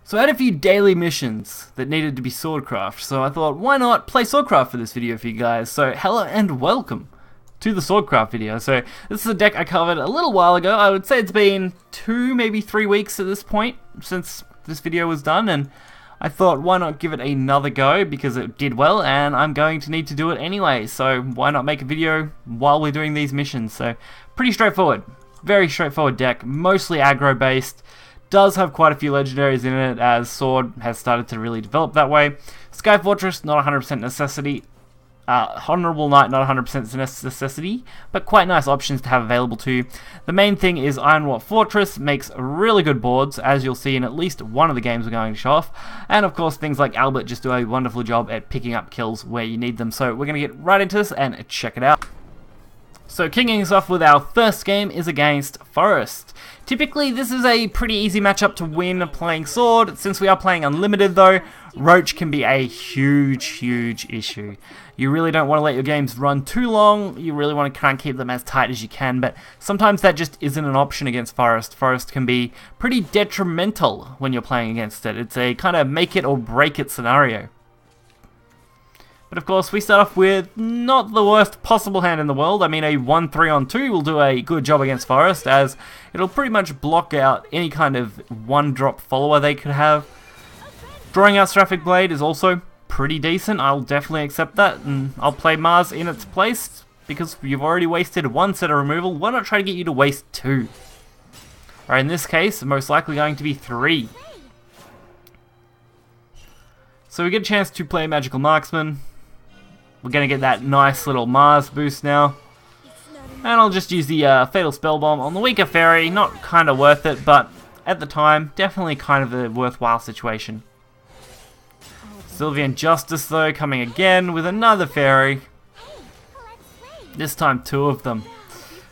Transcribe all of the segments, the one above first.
So I had a few daily missions that needed to be SwordCraft, so I thought, why not play SwordCraft for this video for you guys? So hello and welcome to the SwordCraft video. So this is a deck I covered a little while ago. I would say it's been 2, maybe 3 weeks at this point since this video was done, and I thought, why not give it another go, because it did well and I'm going to need to do it anyway, so why not make a video while we're doing these missions? So pretty straightforward, very straightforward deck, mostly aggro based. Does have quite a few legendaries in it, as Sword has started to really develop that way. Sky Fortress, not 100% necessity. Honorable Knight, not 100% necessity, but quite nice options to have available too. The main thing is Ironwrought Fortress makes really good boards, as you'll see in at least one of the games we're going to show off. And of course, things like Albert just do a wonderful job at picking up kills where you need them. So we're going to get right into this and check it out. So kicking us off with our first game is against Forest. Typically this is a pretty easy matchup to win playing Sword. Since we are playing Unlimited though, Roach can be a huge issue. You really don't want to let your games run too long, you really want to try and keep them as tight as you can, but sometimes that just isn't an option against Forest. Forest can be pretty detrimental when you're playing against it. It's a kind of make it or break it scenario. But of course, we start off with not the worst possible hand in the world. I mean, a 1-3 on 2 will do a good job against Forest, as it'll pretty much block out any kind of one-drop follower they could have. Drawing out Seraphic Blade is also pretty decent. I'll definitely accept that, and I'll play Mars in its place, because you've already wasted 1 set of removal. Why not try to get you to waste 2? Or in this case, most likely going to be 3. So we get a chance to play Magical Marksman. We're going to get that nice little Mars boost now. And I'll just use the Fatal Spell Bomb on the weaker fairy. Not kind of worth it, but at the time, definitely kind of a worthwhile situation. Sylvian Justice though, coming again with another fairy. This time 2 of them.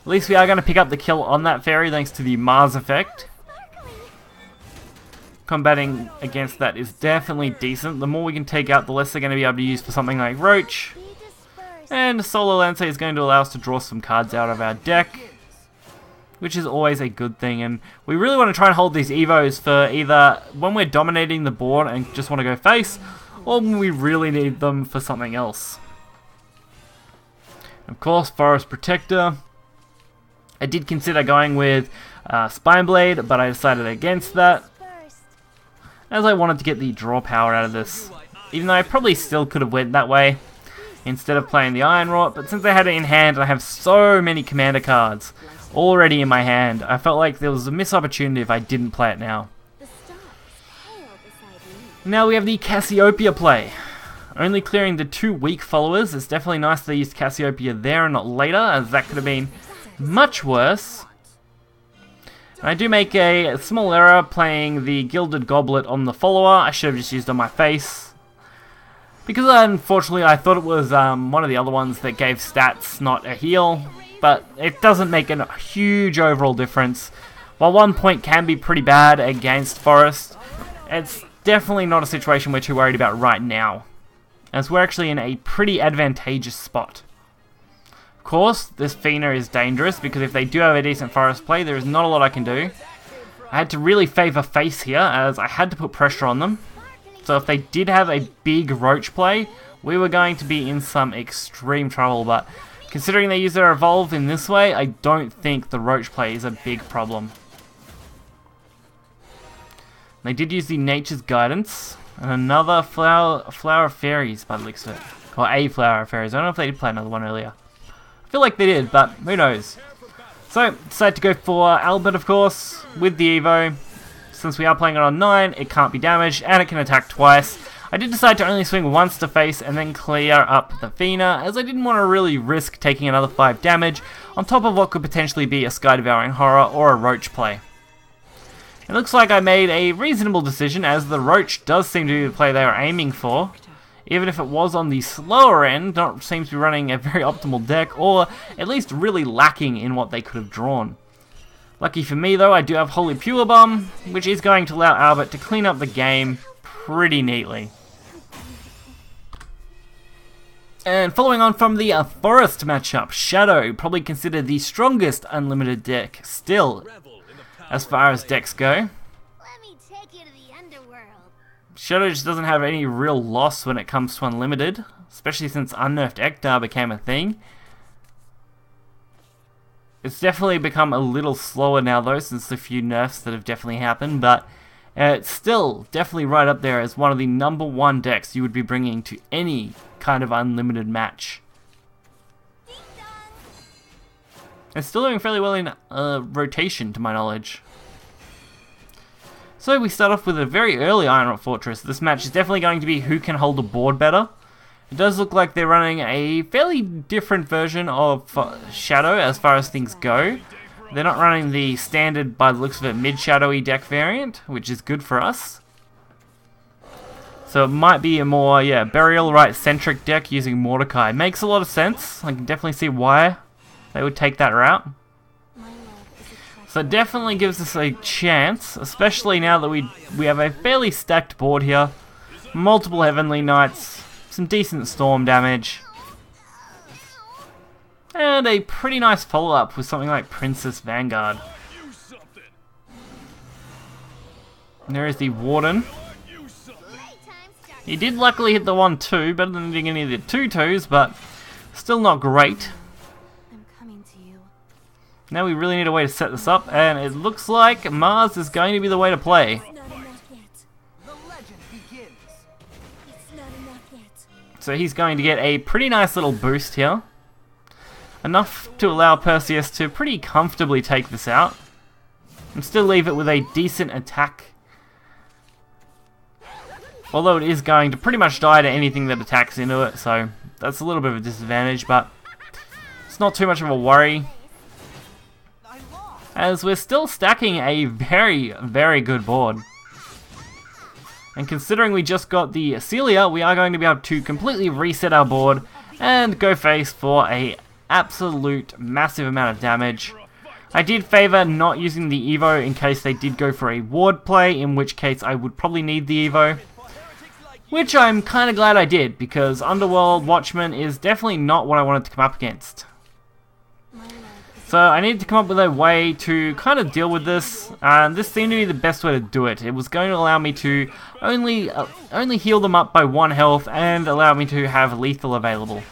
At least we are going to pick up the kill on that fairy thanks to the Mars effect. Combating against that is definitely decent. The more we can take out, the less they're going to be able to use for something like Roach. And Solar Lancer is going to allow us to draw some cards out of our deck, which is always a good thing. And we really want to try and hold these Evos for either when we're dominating the board and just want to go face, or when we really need them for something else. Of course, Forest Protector. I did consider going with Spine Blade, but I decided against that, as I wanted to get the draw power out of this. Even though I probably still could have went that way instead of playing the Ironwrought, but since I had it in hand and I have so many commander cards already in my hand, I felt like there was a missed opportunity if I didn't play it now. Now we have the Cassiopeia play. Only clearing the 2 weak followers. It's definitely nice they used Cassiopeia there and not later, as that could have been much worse. I do make a small error playing the Gilded Goblet on the follower. I should have just used on my face, because unfortunately I thought it was one of the other ones that gave stats, not a heal. But it doesn't make a huge overall difference. While 1 point can be pretty bad against Forest, it's definitely not a situation we're too worried about right now, as we're actually in a pretty advantageous spot. Of course, this Fina is dangerous, because if they do have a decent Forest play, there is not a lot I can do. I had to really favour face here, as I had to put pressure on them. So if they did have a big Roach play, we were going to be in some extreme trouble, but considering they use their Evolve in this way, I don't think the Roach play is a big problem. They did use the Nature's Guidance, and another Flower of Fairies by the looks of it. Or a Flower of Fairies. I don't know if they did play another one earlier. I feel like they did, but who knows. So, decided to go for Albert, of course, with the Evo. Since we are playing it on 9, it can't be damaged, and it can attack twice. I did decide to only swing once to face and then clear up the Fina, as I didn't want to really risk taking another 5 damage, on top of what could potentially be a Sky Devouring Horror or a Roach play. It looks like I made a reasonable decision, as the Roach does seem to be the play they were aiming for. Even if it was on the slower end, not seems to be running a very optimal deck, or at least really lacking in what they could have drawn. Lucky for me though, I do have Holy Pure Bomb, which is going to allow Albert to clean up the game pretty neatly. And following on from the Forest matchup, Shadow, probably considered the strongest Unlimited deck still, as far as decks go. take you to the underworld. Shadow just doesn't have any real loss when it comes to unlimited, especially since unnerfed Ektar became a thing. It's definitely become a little slower now though, since the few nerfs that have definitely happened, but it's still definitely right up there as one of the #1 decks you would be bringing to any kind of unlimited match. It's still doing fairly well in rotation to my knowledge. So we start off with a very early Iron Rock Fortress. This match is definitely going to be who can hold the board better. It does look like they're running a fairly different version of Shadow as far as things go. They're not running the standard, by the looks of it, mid-shadowy deck variant, which is good for us. So it might be a more, burial right centric deck using Mordecai. Makes a lot of sense. I can definitely see why they would take that route. So it definitely gives us a chance, especially now that we have a fairly stacked board here. Multiple Heavenly Knights, some decent storm damage, and a pretty nice follow-up with something like Princess Vanguard. And there is the Warden. He did luckily hit the 1-2, better than hitting any of the 2-2s, but still not great. Now we really need a way to set this up, and it looks like Mars is going to be the way to play. So he's going to get a pretty nice little boost here. Enough to allow Perseus to pretty comfortably take this out. And still leave it with a decent attack. Although it is going to pretty much die to anything that attacks into it, so that's a little bit of a disadvantage, but it's not too much of a worry, as we're still stacking a very, very good board. And considering we just got the Celia, we are going to be able to completely reset our board and go face for a absolute massive amount of damage. I did favour not using the Evo in case they did go for a ward play, in which case I would probably need the Evo. Which I'm kind of glad I did, because Underworld Watchman is definitely not what I wanted to come up against. So I needed to come up with a way to kind of deal with this, and this seemed to be the best way to do it. It was going to allow me to only heal them up by 1 health and allow me to have lethal available.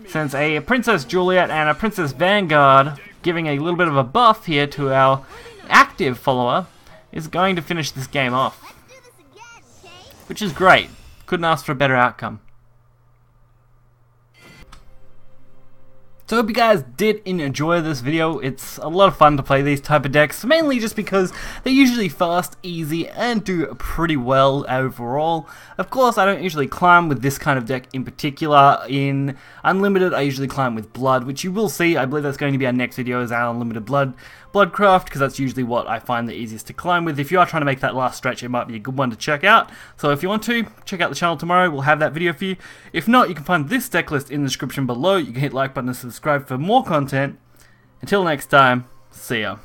Since a Princess Juliet and a Princess Vanguard giving a little bit of a buff here to our active follower is going to finish this game off. Which is great. Couldn't ask for a better outcome. So I hope you guys did enjoy this video. It's a lot of fun to play these type of decks, mainly just because they're usually fast, easy, and do pretty well overall. Of course, I don't usually climb with this kind of deck in particular. In Unlimited, I usually climb with Blood, which you will see. I believe that's going to be our next video, is our Unlimited Bloodcraft, because that's usually what I find the easiest to climb with. If you are trying to make that last stretch, it might be a good one to check out. So if you want to, check out the channel tomorrow. We'll have that video for you. If not, you can find this deck list in the description below. You can hit like button and subscribe for more content. Until next time, see ya.